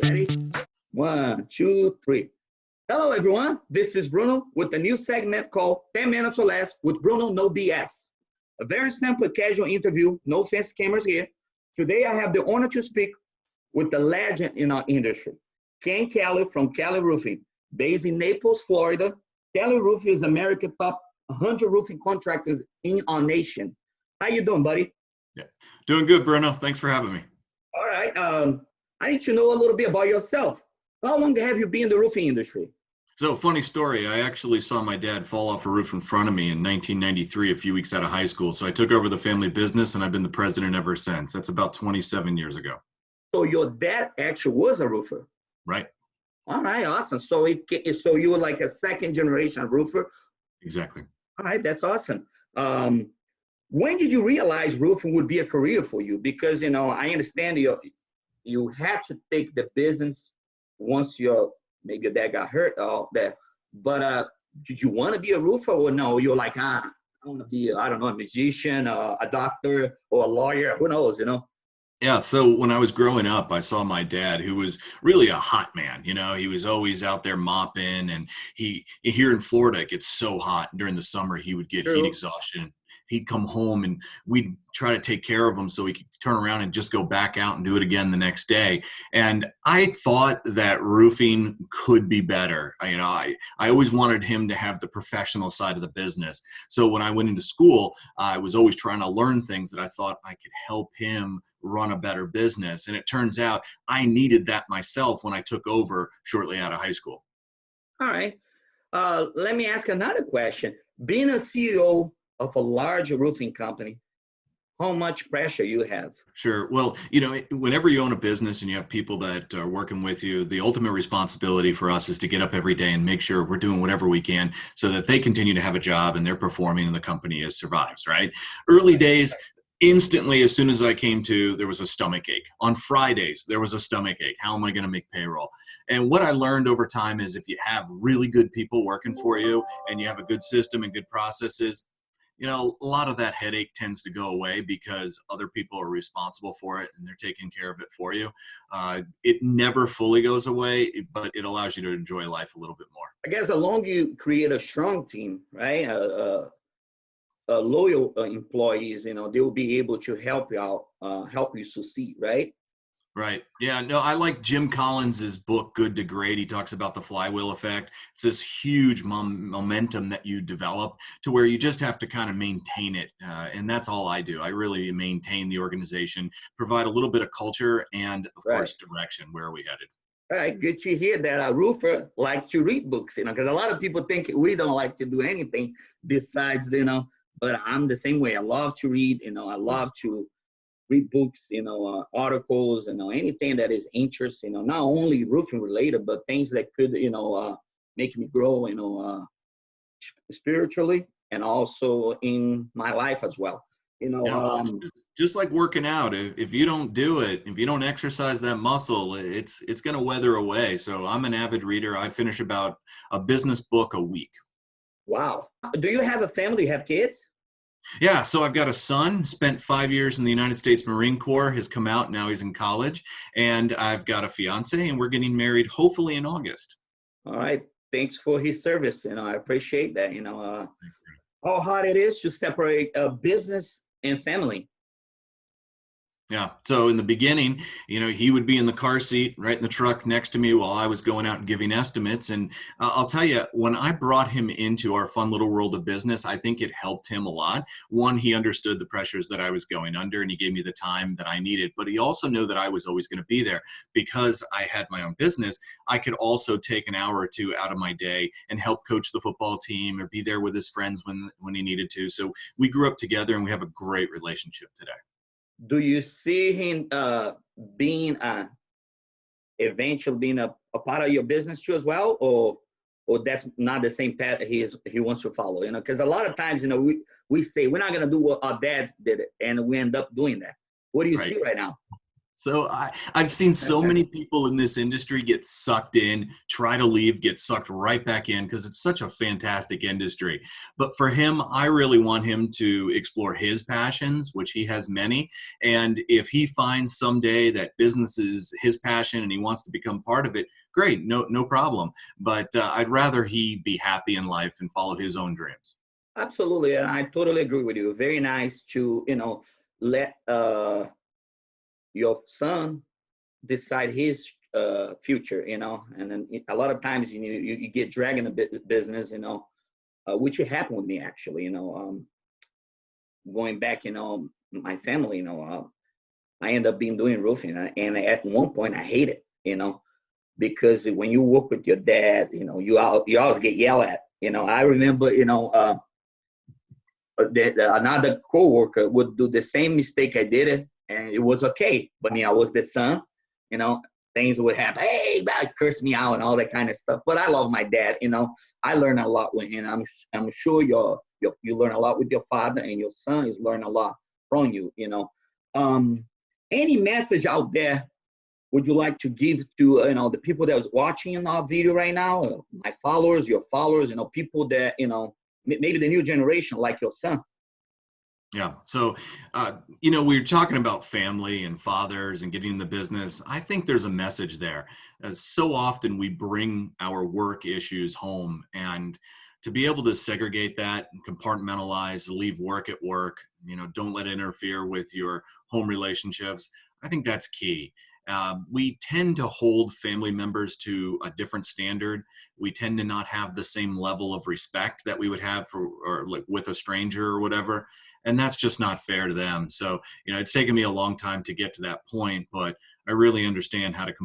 Ready? One, two, three. Hello, everyone. This is Bruno with a new segment called 10 Minutes or Less with Bruno No BS. A very simple, casual interview, no fancy cameras here. Today, I have the honor to speak with the legend in our industry, Ken Kelly from Kelly Roofing. Based in Naples, Florida, Kelly Roofing is America's top 100 roofing contractors in our nation. How you doing, buddy? Yeah. Doing good, Bruno. Thanks for having me. All right. I need to know a little bit about yourself. How long have you been in the roofing industry? So, funny story. I actually saw my dad fall off a roof in front of me in 1993, a few weeks out of high school. So I took over the family business, and I've been the president ever since. That's about 27 years ago. So your dad actually was a roofer. Right. All right, awesome. So you were like a second generation roofer. Exactly. All right, that's awesome. When did you realize roofing would be a career for you? Because I understand you had to take the business once maybe your dad got hurt all that. But did you want to be a roofer or no? You're like, I want to be, I don't know, a musician, a doctor, or a lawyer. Who knows, Yeah, so when I was growing up, I saw my dad, who was really a hot man. He was always out there mopping, and here in Florida, it gets so hot. And during the summer, he would get heat exhaustion. He'd come home, and we'd try to take care of him so he could turn around and just go back out and do it again the next day. And I thought that roofing could be better. I always wanted him to have the professional side of the business. So when I went into school, I was always trying to learn things that I thought I could help him run a better business. And it turns out I needed that myself when I took over shortly out of high school. All right. Let me ask another question. Being a CEO of a large roofing company, how much pressure you have? Sure. Well, whenever you own a business and you have people that are working with you, the ultimate responsibility for us is to get up every day and make sure we're doing whatever we can so that they continue to have a job and they're performing and the company survives, right? Early days, instantly, as soon as I came to, there was a stomach ache. On Fridays, there was a stomach ache. How am I going to make payroll? And what I learned over time is if you have really good people working for you and you have a good system and good processes, a lot of that headache tends to go away because other people are responsible for it and they're taking care of it for you. It never fully goes away, but it allows you to enjoy life a little bit more. I guess as long as you create a strong team, right? Loyal employees, they will be able to help you out, help you succeed, right? Right. Yeah. No, I like Jim Collins's book, Good to Great. He talks about the flywheel effect. It's this huge momentum that you develop to where you just have to kind of maintain it. And that's all I do. I really maintain the organization, provide a little bit of culture and, of course, direction. Where are we headed? All right. Good to hear that a roofer likes to read books, because a lot of people think we don't like to do anything besides, but I'm the same way. I love to read, I love to read books, articles, anything that is interesting, not only roofing related, but things that could, make me grow, spiritually and also in my life as well. Just like working out, if you don't do it, if you don't exercise that muscle, it's going to weather away. So I'm an avid reader. I finish about a business book a week. Wow. Do you have a family? Do you have kids? Yeah, so I've got a son, spent 5 years in the United States Marine Corps, has come out, now he's in college, and I've got a fiance, and we're getting married hopefully in August. All right, thanks for his service, I appreciate that, how hard it is to separate business and family. Yeah. So in the beginning, he would be in the car seat right in the truck next to me while I was going out and giving estimates. And I'll tell you, when I brought him into our fun little world of business, I think it helped him a lot. One, he understood the pressures that I was going under and he gave me the time that I needed, but he also knew that I was always going to be there because I had my own business. I could also take an hour or two out of my day and help coach the football team or be there with his friends when he needed to. So we grew up together and we have a great relationship today. Do you see him being eventually being a part of your business too as well, or that's not the same path he wants to follow? Because a lot of times we say we're not gonna do what our dads did it, and we end up doing that. What do you see right now? So I've seen so many people in this industry get sucked in, try to leave, get sucked right back in because it's such a fantastic industry. But for him, I really want him to explore his passions, which he has many. And if he finds someday that business is his passion and he wants to become part of it, great, no problem. But I'd rather he be happy in life and follow his own dreams. Absolutely, and I totally agree with you. Very nice to, let your son decide his future, and then a lot of times, you get dragged in the business, which happened with me actually, going back, my family, I ended up being doing roofing, and at one point I hate it, because when you work with your dad, you always get yelled at. I remember, another coworker would do the same mistake I did it, and it was okay. But I was the son, you know, things would happen. Hey, God, curse me out and all that kind of stuff. But I love my dad. I learned a lot with him. I'm sure you learn a lot with your father, and your son is learning a lot from you. Any message out there would you like to give to the people that was watching our video right now, my followers, your followers, people that maybe the new generation like your son? Yeah. So, we were talking about family and fathers and getting in the business. I think there's a message there. As so often we bring our work issues home, and to be able to segregate that and compartmentalize, leave work at work, don't let it interfere with your home relationships. I think that's key. We tend to hold family members to a different standard. We tend to not have the same level of respect that we would have or like with a stranger or whatever. And that's just not fair to them. So, it's taken me a long time to get to that point, but I really understand how to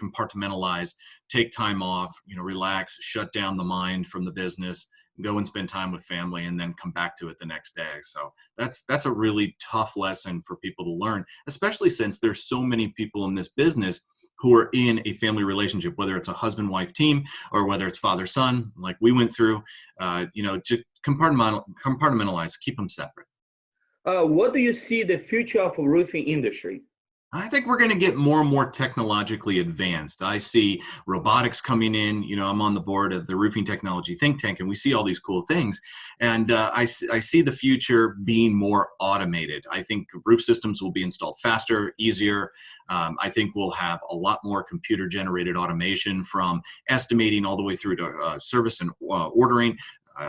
compartmentalize, take time off, relax, shut down the mind from the business, go and spend time with family, and then come back to it the next day. So that's a really tough lesson for people to learn, especially since there's so many people in this business who are in a family relationship, whether it's a husband-wife team or whether it's father-son, like we went through, to compartmentalize, keep them separate. What do you see the future of the roofing industry? I think we're going to get more and more technologically advanced. I see robotics coming in. I'm on the board of the Roofing Technology Think Tank, and we see all these cool things. And I see the future being more automated. I think roof systems will be installed faster, easier. I think we'll have a lot more computer-generated automation from estimating all the way through to service and ordering.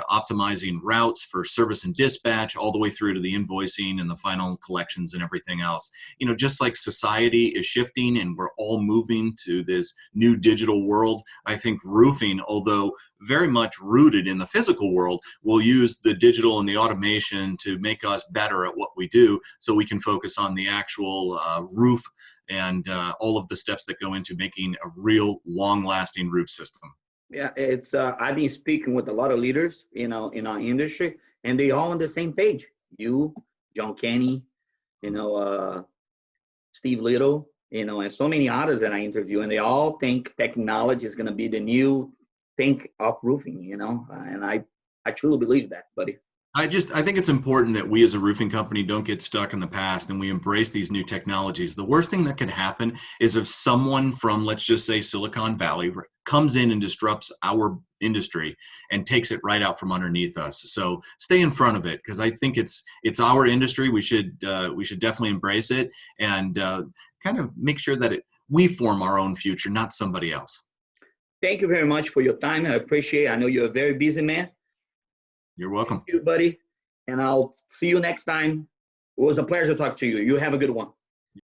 Optimizing routes for service and dispatch, all the way through to the invoicing and the final collections and everything else. Just like society is shifting and we're all moving to this new digital world, I think roofing, although very much rooted in the physical world, will use the digital and the automation to make us better at what we do, so we can focus on the actual roof and all of the steps that go into making a real long-lasting roof system. Yeah, it's I've been speaking with a lot of leaders, in our industry, and they all on the same page. You, John Kenny, Steve Little, and so many others that I interview, and they all think technology is going to be the new think of roofing, and I truly believe that, buddy. I think it's important that we as a roofing company don't get stuck in the past and we embrace these new technologies. The worst thing that could happen is if someone from, let's just say, Silicon Valley comes in and disrupts our industry and takes it right out from underneath us. So stay in front of it, because I think it's our industry. We should definitely embrace it and kind of make sure that we form our own future, not somebody else. Thank you very much for your time. I appreciate it. I know you're a very busy man. You're welcome. Thank you, buddy. And I'll see you next time. It was a pleasure to talk to you. You have a good one.